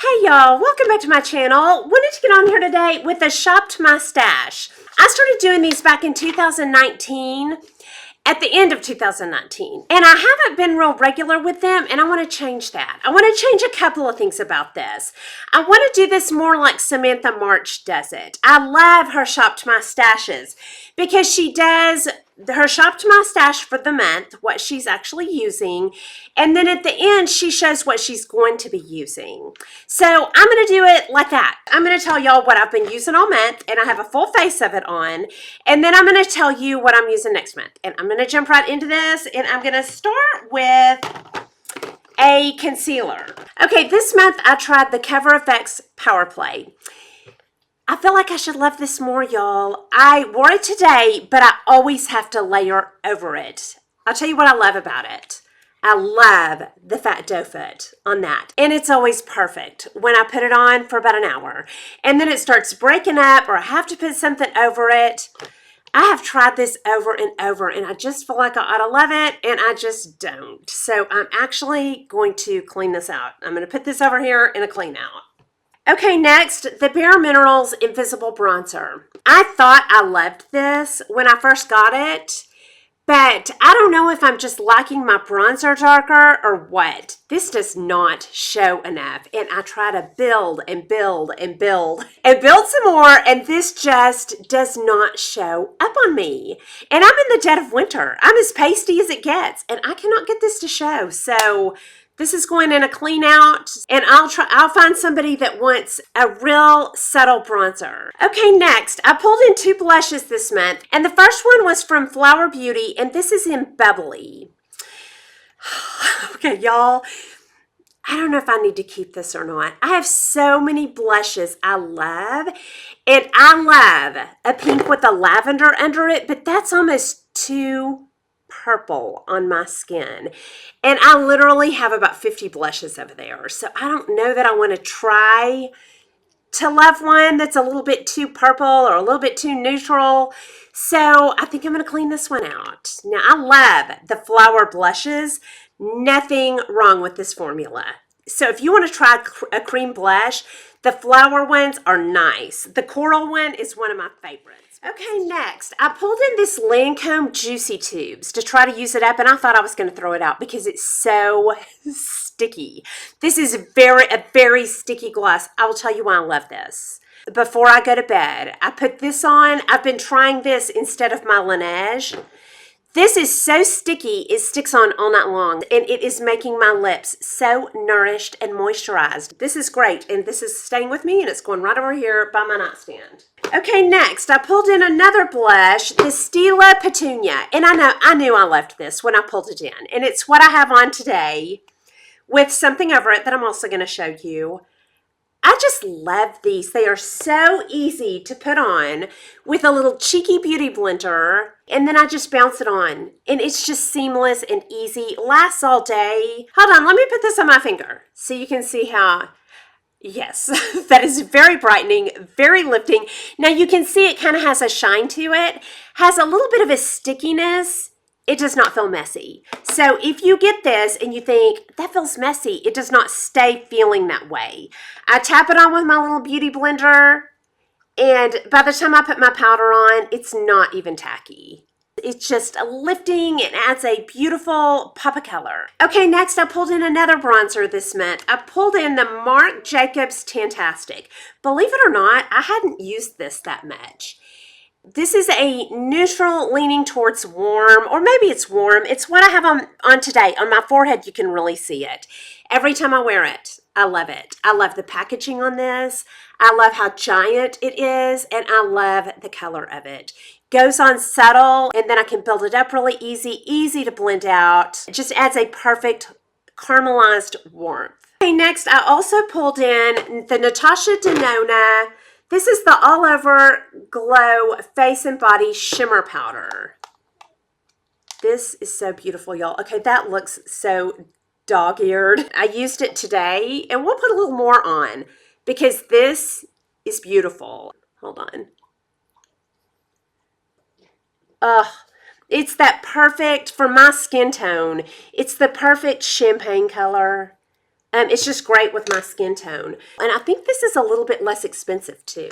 Hey y'all, welcome back to my channel. Wanted to get on here today with a Shop to My Stash. I started doing these back in 2019, at the end of 2019, and I haven't been real regular with them, and I want to change that. I want to change a couple of things about this. I want to do this more like Samantha March does it. I love her Shop to My Stashes because she does her Shop to My Stash for the month, what she's actually using, and then at the end she shows what she's going to be using. So I'm going to do it like that. I'm going to tell y'all what I've been using all month, and I have a full face of it on, and then I'm going to tell you what I'm using next month. And I'm going to jump right into this, and I'm going to start with a concealer. Okay, this month I tried the Cover FX Power Play. I feel like I should love this more, y'all. I wore it today, but I always have to layer over it. I'll tell you what I love about it. I love the fat doe foot on that. And it's always perfect when I put it on for about an hour. And then it starts breaking up, or I have to put something over it. I have tried this over and over, and I just feel like I ought to love it, and I just don't. So I'm actually going to clean this out. I'm going to put this over here in a clean out. Okay, next, the Bare Minerals Invisible Bronzer. I thought I loved this when I first got it, but I don't know if I'm just liking my bronzer darker or what. This does not show enough, and I try to build and build and build and build some more, and this just does not show up on me. And I'm in the dead of winter. I'm as pasty as it gets, and I cannot get this to show. So this is going in a clean out, and I'll find somebody that wants a real subtle bronzer. Okay, next, I pulled in two blushes this month, and the first one was from Flower Beauty, and this is in Bubbly. Okay, y'all, I don't know if I need to keep this or not. I have so many blushes I love, and I love a pink with a lavender under it, but that's almost too purple on my skin, and I literally have about 50 blushes over there, so I don't know that I want to try to love one that's a little bit too purple or a little bit too neutral. So I think I'm going to clean this one out. Now, I love the flower blushes. Nothing wrong with this formula. So if you want to try a cream blush, the flower ones are nice. The coral one is one of my favorites. Okay, next, I pulled in this Lancôme Juicy Tubes to try to use it up, and I thought I was going to throw it out because it's so sticky. This is a very sticky gloss. I will tell you why I love this. Before I go to bed, I put this on. I've been trying this instead of my Laneige. This is so sticky, it sticks on all night long, and it is making my lips so nourished and moisturized. This is great, and this is staying with me, and it's going right over here by my nightstand. Okay, next, I pulled in another blush, the Stila Petunia, and I knew I loved this when I pulled it in, and it's what I have on today with something over it that I'm also going to show you. I just love these. They are so easy to put on with a little cheeky beauty blender, and then I just bounce it on, and it's just seamless and easy. Lasts all day. Hold on, let me put this on my finger so you can see how, yes, that is very brightening, very lifting. Now you can see it kind of has a shine to it, has a little bit of a stickiness. It does not feel messy. So if you get this and you think, that feels messy, it does not stay feeling that way. I tap it on with my little beauty blender, and by the time I put my powder on, it's not even tacky. It's just a lifting. It adds a beautiful pop of color. Okay, next I pulled in another bronzer this month. I pulled in the Marc Jacobs Tantastic. Believe it or not, I hadn't used this that much. This is a neutral leaning towards warm, or maybe it's warm. It's what I have on today. On my forehead, you can really see it. Every time I wear it, I love it. I love the packaging on this. I love how giant it is, and I love the color of it. Goes on subtle, and then I can build it up really easy to blend out. It just adds a perfect caramelized warmth. Okay, next, I also pulled in the Natasha Denona. This is the All Over Glow Face and Body Shimmer Powder. This is so beautiful, y'all. Okay, that looks so dog-eared. I used it today, and we'll put a little more on because this is beautiful. Hold on. It's that perfect, for my skin tone, it's the perfect champagne color. It's just great with my skin tone. And I think this is a little bit less expensive too,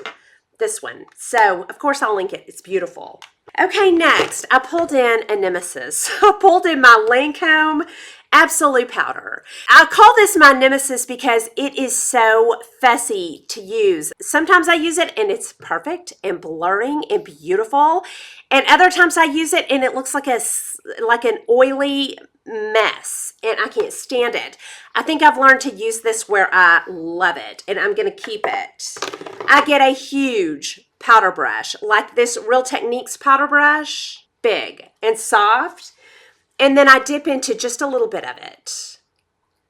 this one. So, of course, I'll link it. It's beautiful. Okay, next, I pulled in a nemesis. I pulled in my Lancôme Absolute Powder. I call this my nemesis because it is so fussy to use. Sometimes I use it and it's perfect and blurring and beautiful. And other times I use it and it looks like an oily mess and I can't stand it. I think I've learned to use this where I love it and I'm going to keep it. I get a huge powder brush like this Real Techniques powder brush, big and soft, and then I dip into just a little bit of it.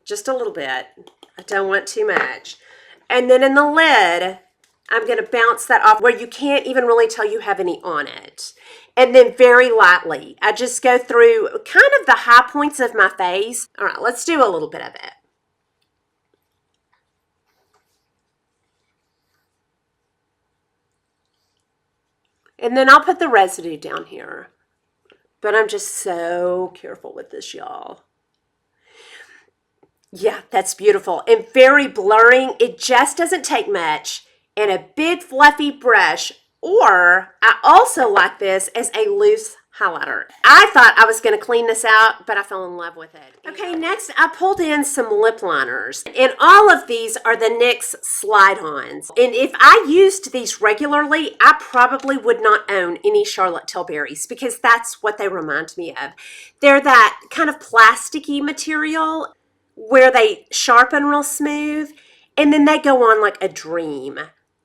Just a little bit. I don't want too much. And then in the lid, I'm going to bounce that off where you can't even really tell you have any on it. And then very lightly, I just go through kind of the high points of my face. All right, let's do a little bit of it. And then I'll put the residue down here. But I'm just so careful with this, y'all. Yeah, that's beautiful. And very blurring. It just doesn't take much. And a big fluffy brush. Or I also like this as a loose highlighter. I thought I was going to clean this out, but I fell in love with it. Okay, next I pulled in some lip liners. And all of these are the NYX slide-ons. And if I used these regularly, I probably would not own any Charlotte Tilbury's because that's what they remind me of. They're that kind of plasticky material where they sharpen real smooth and then they go on like a dream.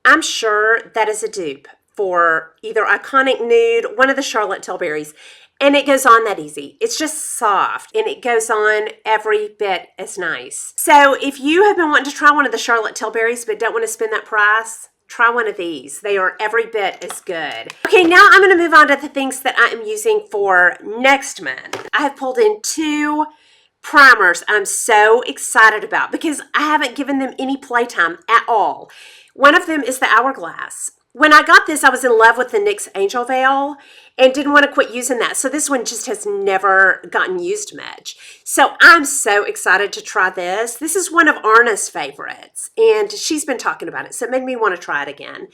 I'm sure that is a dupe for either Iconic Nude, one of the Charlotte Tilbury's, and it goes on that easy. It's just soft, and it goes on every bit as nice. So if you have been wanting to try one of the Charlotte Tilbury's but don't want to spend that price, try one of these. They are every bit as good. Okay, now I'm going to move on to the things that I am using for next month. I have pulled in 2 primers I'm so excited about because I haven't given them any playtime at all. One of them is the Hourglass. When I got this, I was in love with the NYX Angel Veil and didn't want to quit using that. So this one just has never gotten used much. So I'm so excited to try this. This is one of Arna's favorites, and she's been talking about it, so it made me want to try it again.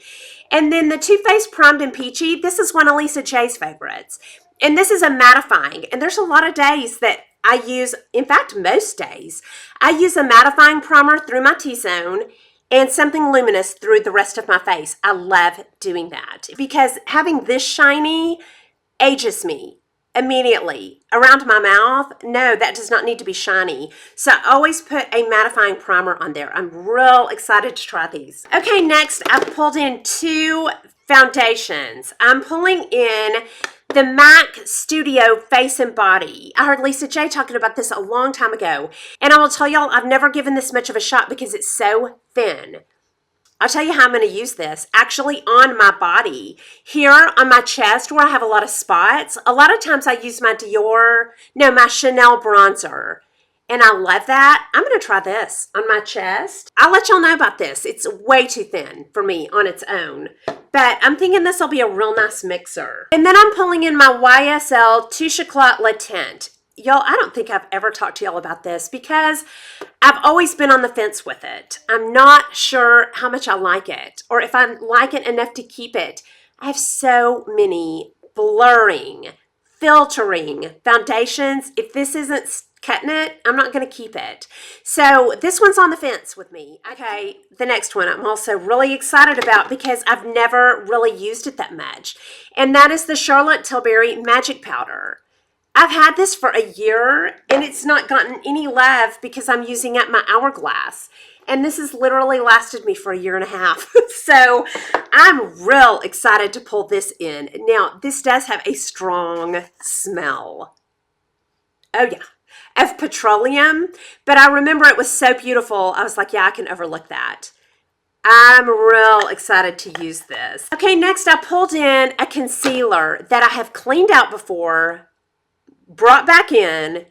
And then the Too Faced Primed and Peachy, this is one of Lisa J's favorites. And this is a mattifying, and there's a lot of days that I use, in fact, most days, I use a mattifying primer through my T-zone and something luminous through the rest of my face. I love doing that because having this shiny ages me immediately. Around my mouth, no, that does not need to be shiny. So I always put a mattifying primer on there. I'm real excited to try these. Okay, next I pulled in 2 foundations. I'm pulling in the MAC Studio Face and Body. I heard Lisa J talking about this a long time ago. And I will tell y'all, I've never given this much of a shot because it's so thin. I'll tell you how I'm going to use this. Actually on my body. Here on my chest where I have a lot of spots. A lot of times I use my my Chanel bronzer. And I love that. I'm going to try this on my chest. I'll let y'all know about this. It's way too thin for me on its own. But I'm thinking this will be a real nice mixer. And then I'm pulling in my Ysl Touché Eclat Le Tint. Y'all, I don't think I've ever talked to y'all about this because I've always been on the fence with it. I'm not sure how much I like it or if I like it enough to keep it. I have so many blurring, filtering foundations. If this isn't cutting it, I'm not going to keep it. So this one's on the fence with me. Okay, the next one I'm also really excited about because I've never really used it that much. And that is the Charlotte Tilbury Magic Powder. I've had this for a year and it's not gotten any love because I'm using up my Hourglass. And this has literally lasted me for a year and a half. So I'm real excited to pull this in. Now, this does have a strong smell. Oh yeah, of petroleum. But I remember it was so beautiful. I was like, yeah, I can overlook that. I'm real excited to use this. Okay, next I pulled in a concealer that I have cleaned out before, brought back in,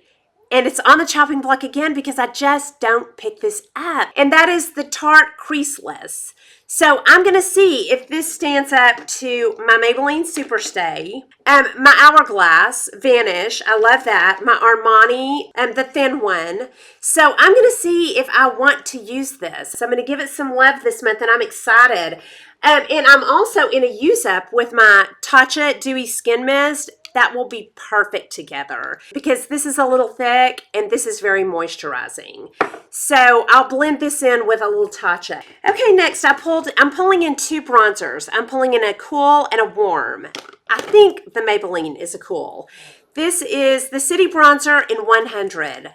and it's on the chopping block again because I just don't pick this up. And that is the Tarte Creaseless. So I'm going to see if this stands up to my Maybelline Superstay, my Hourglass Vanish. I love that. My Armani, the thin one. So I'm going to see if I want to use this. So I'm going to give it some love this month, and I'm excited. And I'm also in a use-up with my Tatcha Dewy Skin Mist. That will be perfect together because this is a little thick and this is very moisturizing. So I'll blend this in with a little Tatcha. Okay, next I'm pulling in two bronzers. I'm pulling in a cool and a warm. I think the Maybelline is a cool. This is the City Bronzer in 100.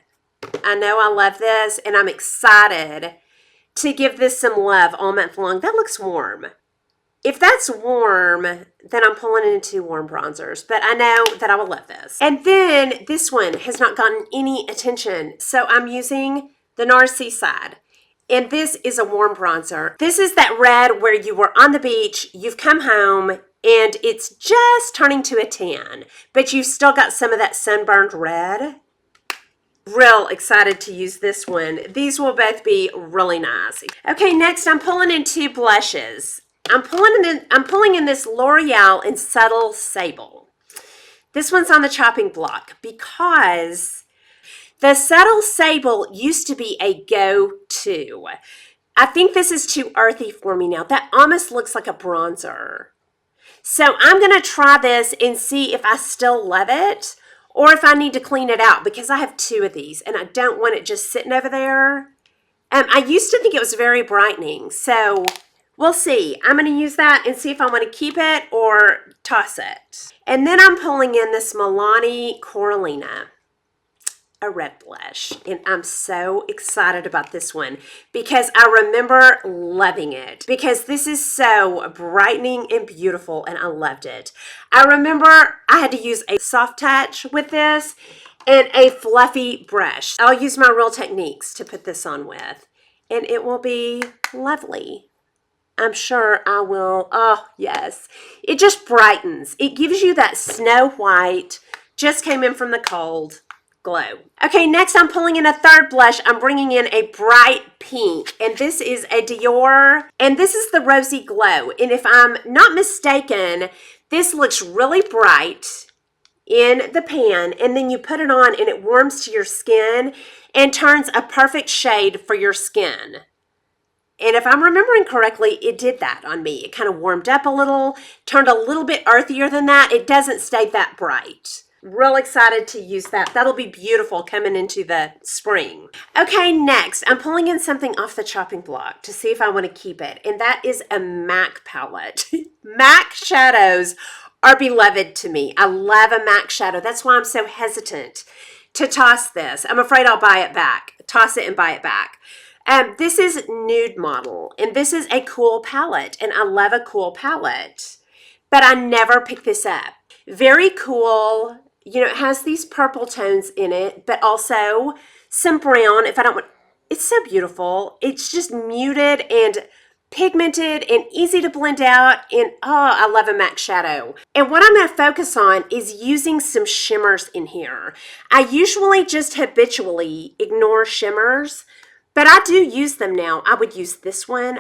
I know I love this and I'm excited to give this some love all month long. That looks warm. If that's warm, then I'm pulling in two warm bronzers, but I know that I will love this. And then this one has not gotten any attention, so I'm using the NARS Seaside. And this is a warm bronzer. This is that red where you were on the beach, you've come home, and it's just turning to a tan, but you've still got some of that sunburned red. Real excited to use this one. These will both be really nice. Okay, next I'm pulling in two blushes. I'm pulling in this L'Oreal in Subtle Sable. This one's on the chopping block because the Subtle Sable used to be a go-to. I think this is too earthy for me now. That almost looks like a bronzer. So I'm going to try this and see if I still love it or if I need to clean it out because I have two of these and I don't want it just sitting over there. I used to think it was very brightening, so we'll see. I'm going to use that and see if I want to keep it or toss it. And then I'm pulling in this Milani Coralina, a red blush. And I'm so excited about this one because I remember loving it because this is so brightening and beautiful and I loved it. I remember I had to use a soft touch with this and a fluffy brush. I'll use my Real Techniques to put this on with and it will be lovely. I'm sure I will. Oh, yes. It just brightens. It gives you that snow white, just came in from the cold glow. Okay, next I'm pulling in a third blush. I'm bringing in a bright pink, and this is a Dior, and this is the Rosy Glow. And if I'm not mistaken, this looks really bright in the pan, and then you put it on and it warms to your skin and turns a perfect shade for your skin. And if I'm remembering correctly, it did that on me. It kind of warmed up a little, turned a little bit earthier than that. It doesn't stay that bright. Real excited to use that. That'll be beautiful coming into the spring. Okay, next, I'm pulling in something off the chopping block to see if I want to keep it. And that is a MAC palette. MAC shadows are beloved to me. I love a MAC shadow. That's why I'm so hesitant to toss this. I'm afraid I'll buy it back. Toss it and buy it back. This is Nude Model, and this is a cool palette, and I love a cool palette, but I never pick this up. Very cool. You know, it has these purple tones in it, but also some brown. If I don't want, it's so beautiful. It's just muted and pigmented and easy to blend out, and oh, I love a MAC shadow. And what I'm going to focus on is using some shimmers in here. I usually just habitually ignore shimmers, but I do use them now. I would use this one.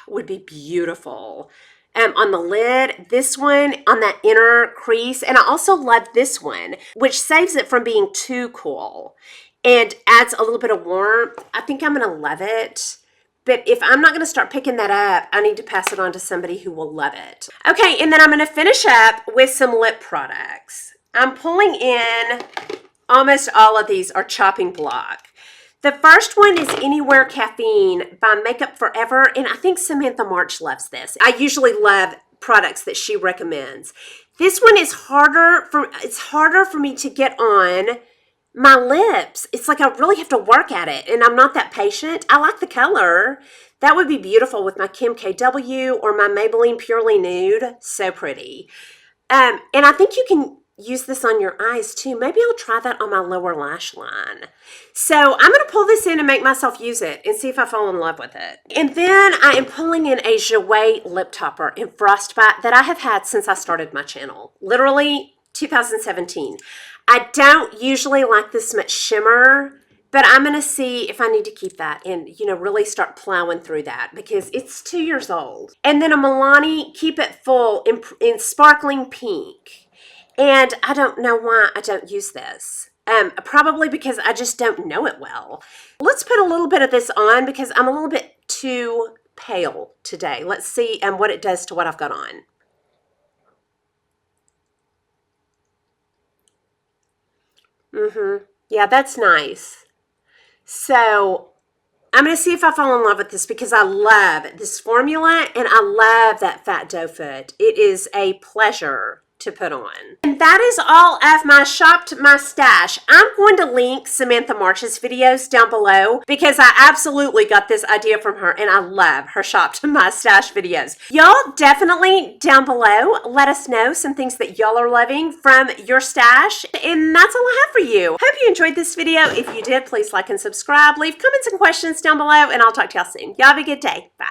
Would be beautiful. On the lid, this one on that inner crease. And I also love this one, which saves it from being too cool and adds a little bit of warmth. I think I'm going to love it. But if I'm not going to start picking that up, I need to pass it on to somebody who will love it. Okay, and then I'm going to finish up with some lip products. I'm pulling in, almost all of these are chopping block. The first one is Anywhere Caffeine by Makeup Forever, and I think Samantha March loves this. I usually love products that she recommends. This one is harder for me to get on my lips. It's like I really have to work at it, and I'm not that patient. I like the color. That would be beautiful with my Kim KW or my Maybelline Purely Nude. So pretty. And I think you can use this on your eyes too. Maybe I'll try that on my lower lash line. So I'm going to pull this in and make myself use it and see if I fall in love with it. And then I am pulling in a Jouer lip topper in Frostbite that I have had since I started my channel. Literally 2017. I don't usually like this much shimmer, but I'm going to see if I need to keep that and, you know, really start plowing through that because it's 2 years old. And then a Milani Keep It Full in sparkling pink. And I don't know why I don't use this. Probably because I just don't know it well. Let's put a little bit of this on because I'm a little bit too pale today. Let's see what it does to what I've got on. Yeah, that's nice. So I'm going to see if I fall in love with this because I love this formula and I love that fat doe foot. It is a pleasure to put on. And that is all of my Shop to My Stash. I'm going to link Samantha March's videos down below because I absolutely got this idea from her and I love her Shop to My Stash videos. Y'all definitely down below let us know some things that y'all are loving from your stash. And that's all I have for you. Hope you enjoyed this video. If you did, please like and subscribe. Leave comments and questions down below and I'll talk to y'all soon. Y'all have a good day. Bye.